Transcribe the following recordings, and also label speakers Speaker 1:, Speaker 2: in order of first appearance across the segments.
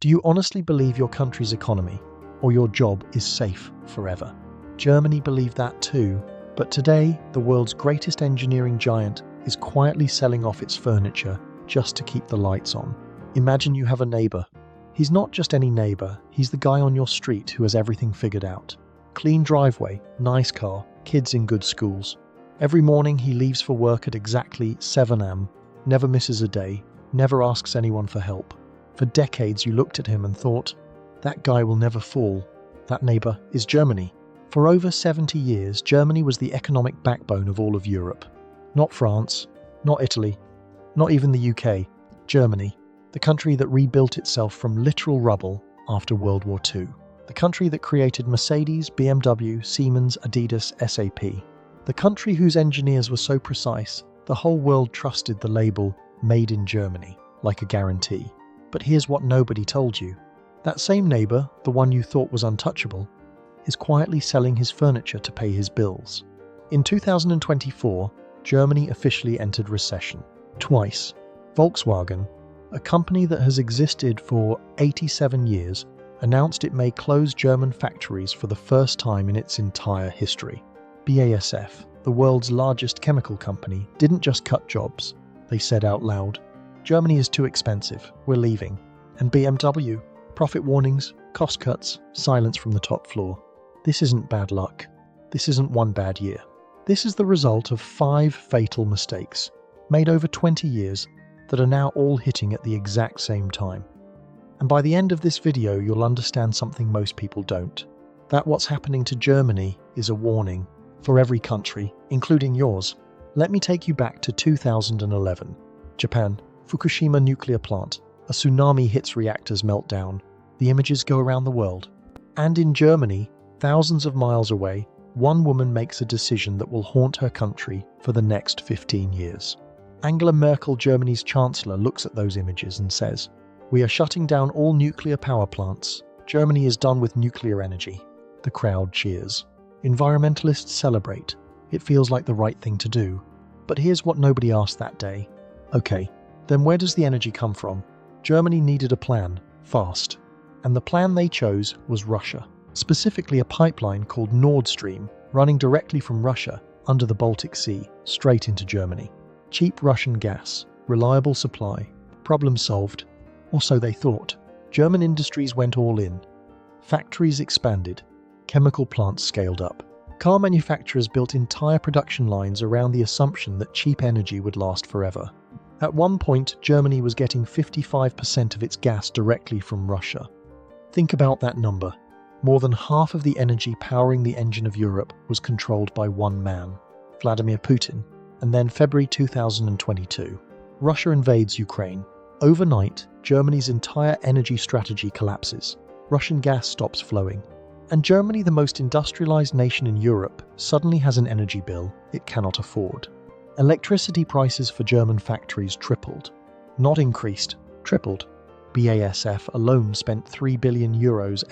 Speaker 1: Do you honestly believe your country's economy or your job is safe forever? Germany believed that too, but today the world's greatest engineering giant is quietly selling off its furniture just to keep the lights on. Imagine you have a neighbor. He's not just any neighbor, he's the guy on your street who has everything figured out. Clean driveway, nice car, kids in good schools. Every morning he leaves for work at exactly 7 am, never misses a day, never asks anyone for help. For decades you looked at him and thought, that guy will never fall. That neighbor is Germany. For over 70 years, Germany was the economic backbone of all of Europe. Not France, not Italy, not even the UK. Germany, the country that rebuilt itself from literal rubble after World War II. The country that created Mercedes, BMW, Siemens, Adidas, SAP. The country whose engineers were so precise, the whole world trusted the label "Made in Germany" like a guarantee. But here's what nobody told you. That same neighbor, the one you thought was untouchable, is quietly selling his furniture to pay his bills. In 2024, Germany officially entered recession. Twice. Volkswagen, a company that has existed for 87 years, announced it may close German factories for the first time in its entire history. BASF, the world's largest chemical company, didn't just cut jobs. They said out loud, "Germany is too expensive, we're leaving." And BMW, profit warnings, cost cuts, silence from the top floor. This isn't bad luck. This isn't one bad year. This is the result of 5 fatal mistakes, made over 20 years, that are now all hitting at the exact same time. And by the end of this video, you'll understand something most people don't. That what's happening to Germany is a warning for every country, including yours. Let me take you back to 2011. Japan, Fukushima nuclear plant. A tsunami hits reactors melt down. The images go around the world. And in Germany, thousands of miles away, one woman makes a decision that will haunt her country for the next 15 years. Angela Merkel, Germany's chancellor, looks at those images and says, "We are shutting down all nuclear power plants. Germany is done with nuclear energy." The crowd cheers. Environmentalists celebrate. It feels like the right thing to do. But here's what nobody asked that day. Okay, then where does the energy come from? Germany needed a plan, fast. And the plan they chose was Russia. Specifically a pipeline called Nord Stream, running directly from Russia under the Baltic Sea, straight into Germany. Cheap Russian gas, reliable supply, problem solved. Or so they thought. German industries went all in. Factories expanded. Chemical plants scaled up. Car manufacturers built entire production lines around the assumption that cheap energy would last forever. At one point, Germany was getting 55% of its gas directly from Russia. Think about that number. More than half of the energy powering the engine of Europe was controlled by one man, Vladimir Putin. And then February 2022, Russia invades Ukraine. Overnight, Germany's entire energy strategy collapses. Russian gas stops flowing. And Germany, the most industrialized nation in Europe, suddenly has an energy bill it cannot afford. Electricity prices for German factories tripled. Not increased, tripled. BASF alone spent €3 billion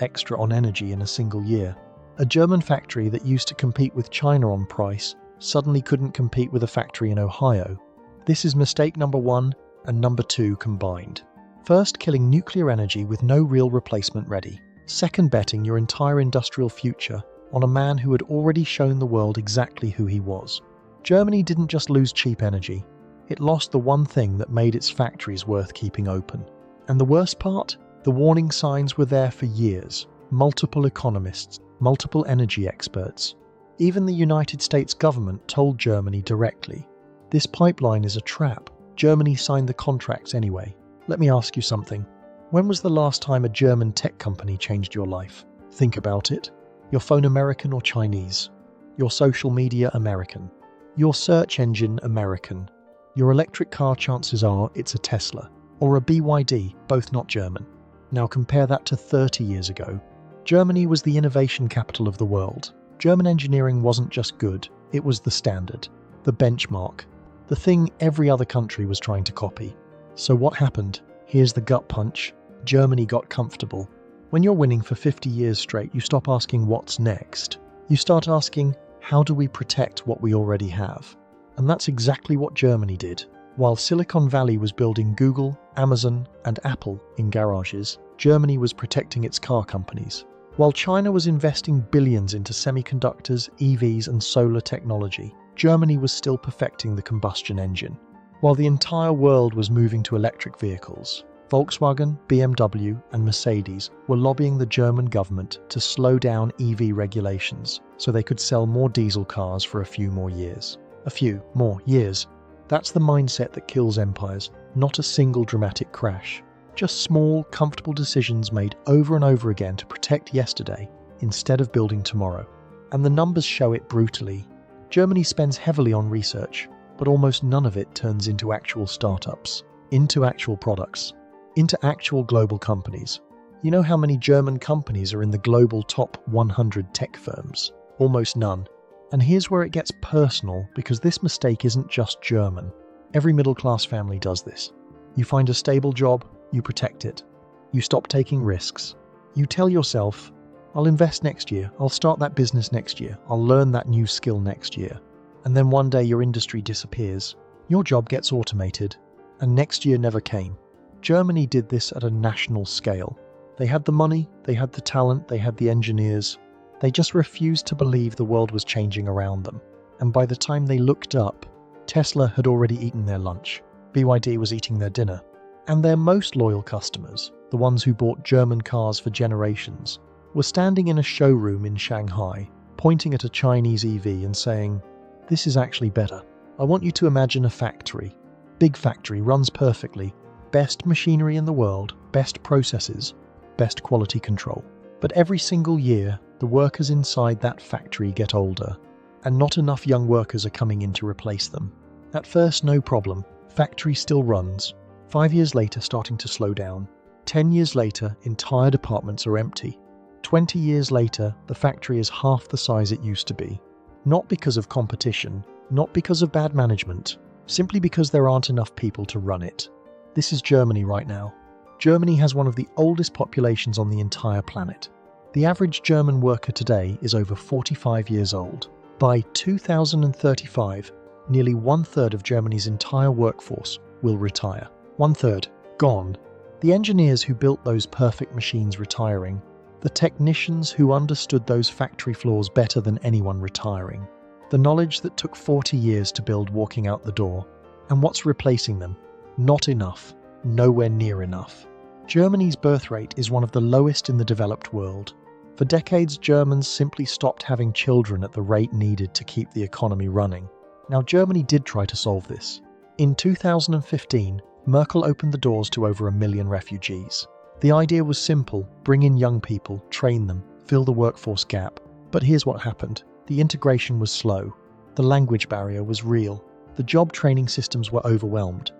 Speaker 1: extra on energy in a single year. A German factory that used to compete with China on price suddenly couldn't compete with a factory in Ohio. This is mistake number 1 and number 2 combined. First, killing nuclear energy with no real replacement ready. Second, betting your entire industrial future on a man who had already shown the world exactly who he was. Germany didn't just lose cheap energy, it lost the one thing that made its factories worth keeping open. And the worst part? The warning signs were there for years. Multiple economists, multiple energy experts. Even the United States government told Germany directly, "This pipeline is a trap." Germany signed the contracts anyway. Let me ask you something. When was the last time a German tech company changed your life? Think about it. Your phone American or Chinese? Your social media American? Your search engine American? Your electric car, chances are it's a Tesla. Or a BYD, both not German. Now compare that to 30 years ago. Germany was the innovation capital of the world. German engineering wasn't just good, it was the standard, the benchmark, the thing every other country was trying to copy. So what happened? Here's the gut punch. Germany got comfortable. When you're winning for 50 years straight, you stop asking what's next. You start asking, how do we protect what we already have? And that's exactly what Germany did. While Silicon Valley was building Google, Amazon, and Apple in garages, Germany was protecting its car companies. While China was investing billions into semiconductors, EVs, and solar technology, Germany was still perfecting the combustion engine. While the entire world was moving to electric vehicles, Volkswagen, BMW, and Mercedes were lobbying the German government to slow down EV regulations so they could sell more diesel cars for a few more years. A few more years. That's the mindset that kills empires, not a single dramatic crash. Just small, comfortable decisions made over and over again to protect yesterday instead of building tomorrow. And the numbers show it brutally. Germany spends heavily on research, but almost none of it turns into actual startups, into actual products, into actual global companies. You know how many German companies are in the global top 100 tech firms? Almost none. And here's where it gets personal, because this mistake isn't just German. Every middle-class family does this. You find a stable job, you protect it. You stop taking risks. You tell yourself, I'll invest next year, I'll start that business next year, I'll learn that new skill next year. And then one day your industry disappears, your job gets automated, and next year never came. Germany did this at a national scale. They had the money, they had the talent, they had the engineers. They just refused to believe the world was changing around them. And by the time they looked up, Tesla had already eaten their lunch. BYD was eating their dinner. And their most loyal customers, the ones who bought German cars for generations, were standing in a showroom in Shanghai, pointing at a Chinese EV and saying, "This is actually better. I want you to imagine a factory. Big factory, runs perfectly. Best machinery in the world, best processes, best quality control. But every single year, the workers inside that factory get older, and not enough young workers are coming in to replace them. At first, no problem. Factory still runs. 5 years later, starting to slow down. 10 years later, entire departments are empty. 20 years later, the factory is half the size it used to be. Not because of competition, not because of bad management, simply because there aren't enough people to run it. This is Germany right now. Germany has one of the oldest populations on the entire planet. The average German worker today is over 45 years old. By 2035, nearly 1/3 of Germany's entire workforce will retire. 1/3 gone. The engineers who built those perfect machines retiring. The technicians who understood those factory floors better than anyone retiring. The knowledge that took 40 years to build walking out the door. And what's replacing them? Not enough. Nowhere near enough. Germany's birth rate is one of the lowest in the developed world. For decades, Germans simply stopped having children at the rate needed to keep the economy running. Now, Germany did try to solve this. In 2015, Merkel opened the doors to over 1 million refugees. The idea was simple: bring in young people, train them, fill the workforce gap. But here's what happened. The integration was slow. The language barrier was real. The job training systems were overwhelmed.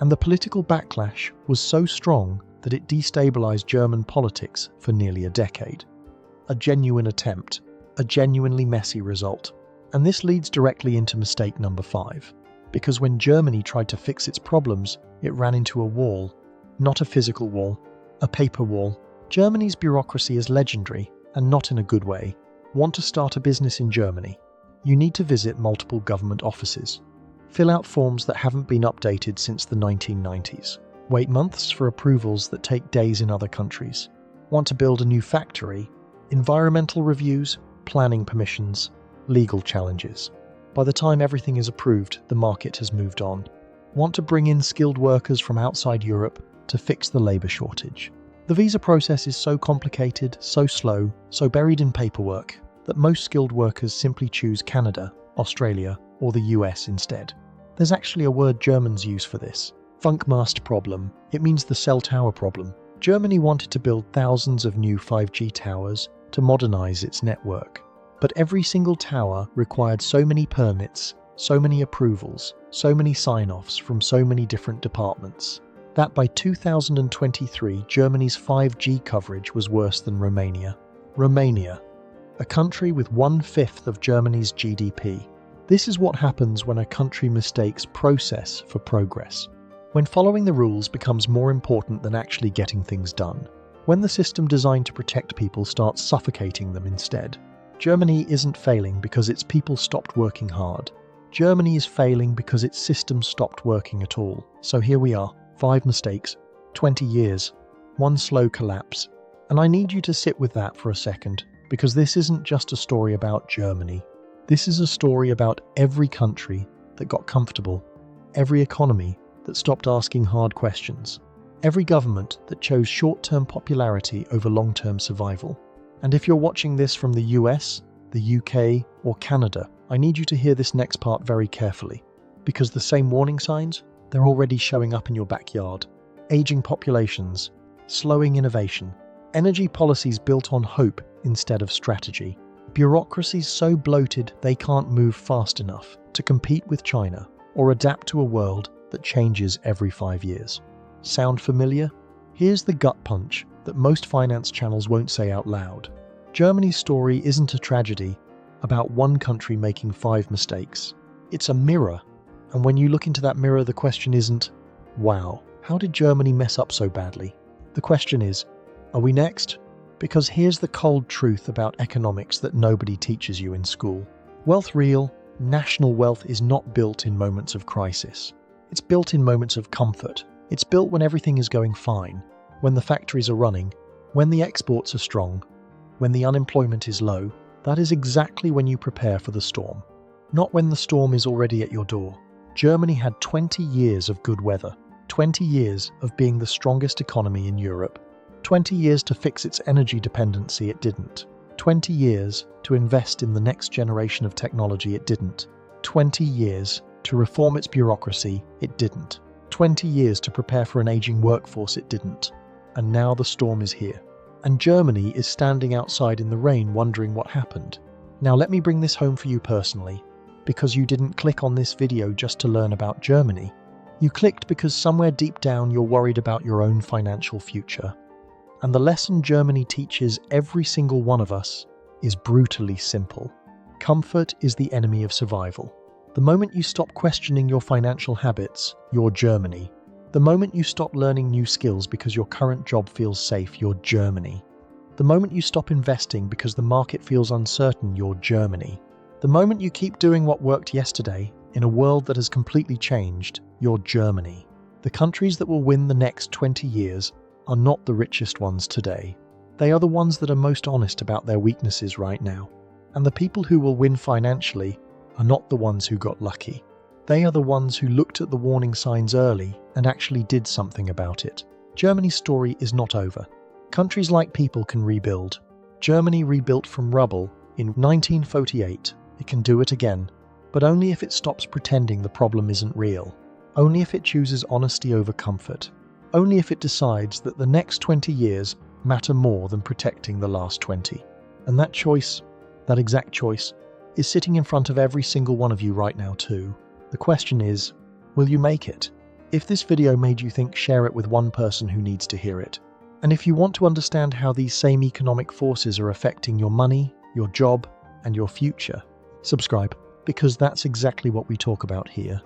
Speaker 1: And the political backlash was so strong that it destabilized German politics for nearly a decade. A genuine attempt, a genuinely messy result. And this leads directly into mistake number 5. Because when Germany tried to fix its problems, it ran into a wall. Not a physical wall, a paper wall. Germany's bureaucracy is legendary, and not in a good way. Want to start a business in Germany? You need to visit multiple government offices. Fill out forms that haven't been updated since the 1990s. Wait months for approvals that take days in other countries. Want to build a new factory? Environmental reviews, planning permissions, legal challenges. By the time everything is approved, the market has moved on. Want to bring in skilled workers from outside Europe to fix the labour shortage. The visa process is so complicated, so slow, so buried in paperwork, that most skilled workers simply choose Canada, Australia, or the US instead. There's actually a word Germans use for this. Funkmast problem. It means the cell tower problem. Germany wanted to build thousands of new 5G towers to modernise its network. But every single tower required so many permits, so many approvals, so many sign-offs from so many different departments, that by 2023, Germany's 5G coverage was worse than Romania. Romania, a country with 1/5 of Germany's GDP. This is what happens when a country mistakes process for progress. When following the rules becomes more important than actually getting things done. When the system designed to protect people starts suffocating them instead. Germany isn't failing because its people stopped working hard. Germany is failing because its system stopped working at all. So here we are, 5 mistakes, 20 years. one slow collapse. And I need you to sit with that for a second, because this isn't just a story about Germany. This is a story about every country that got comfortable, every economy that stopped asking hard questions, every government that chose short-term popularity over long-term survival. And if you're watching this from the US, the UK, or Canada, I need you to hear this next part very carefully, because the same warning signs, they're already showing up in your backyard. Aging populations, slowing innovation, energy policies built on hope instead of strategy, bureaucracies so bloated they can't move fast enough to compete with China or adapt to a world that changes every 5 years. Sound familiar? Here's the gut punch that most finance channels won't say out loud. Germany's story isn't a tragedy about one country making 5 mistakes. It's a mirror. And when you look into that mirror, the question isn't, wow, how did Germany mess up so badly? The question is, are we next? Because here's the cold truth about economics that nobody teaches you in school. Wealth real, national wealth is not built in moments of crisis. It's built in moments of comfort. It's built when everything is going fine, when the factories are running, when the exports are strong, when the unemployment is low. That is exactly when you prepare for the storm, not when the storm is already at your door. Germany had 20 years of good weather, 20 years of being the strongest economy in Europe, 20 years to fix its energy dependency, it didn't. 20 years to invest in the next generation of technology, it didn't. 20 years to reform its bureaucracy, it didn't. 20 years to prepare for an aging workforce, it didn't. And now the storm is here. And Germany is standing outside in the rain wondering what happened. Now let me bring this home for you personally, because you didn't click on this video just to learn about Germany. You clicked because somewhere deep down you're worried about your own financial future. And the lesson Germany teaches every single one of us is brutally simple. Comfort is the enemy of survival. The moment you stop questioning your financial habits, you're Germany. The moment you stop learning new skills because your current job feels safe, you're Germany. The moment you stop investing because the market feels uncertain, you're Germany. The moment you keep doing what worked yesterday in a world that has completely changed, you're Germany. The countries that will win the next 20 years are not the richest ones today. They are the ones that are most honest about their weaknesses right now. And the people who will win financially are not the ones who got lucky. They are the ones who looked at the warning signs early and actually did something about it. Germany's story is not over. Countries like people can rebuild. Germany rebuilt from rubble in 1948. It can do it again, but only if it stops pretending the problem isn't real. Only if it chooses honesty over comfort. Only if it decides that the next 20 years matter more than protecting the last 20. And that choice, that exact choice, is sitting in front of every single one of you right now too. The question is, will you make it? If this video made you think, share it with one person who needs to hear it. And if you want to understand how these same economic forces are affecting your money, your job, and your future, subscribe, because that's exactly what we talk about here.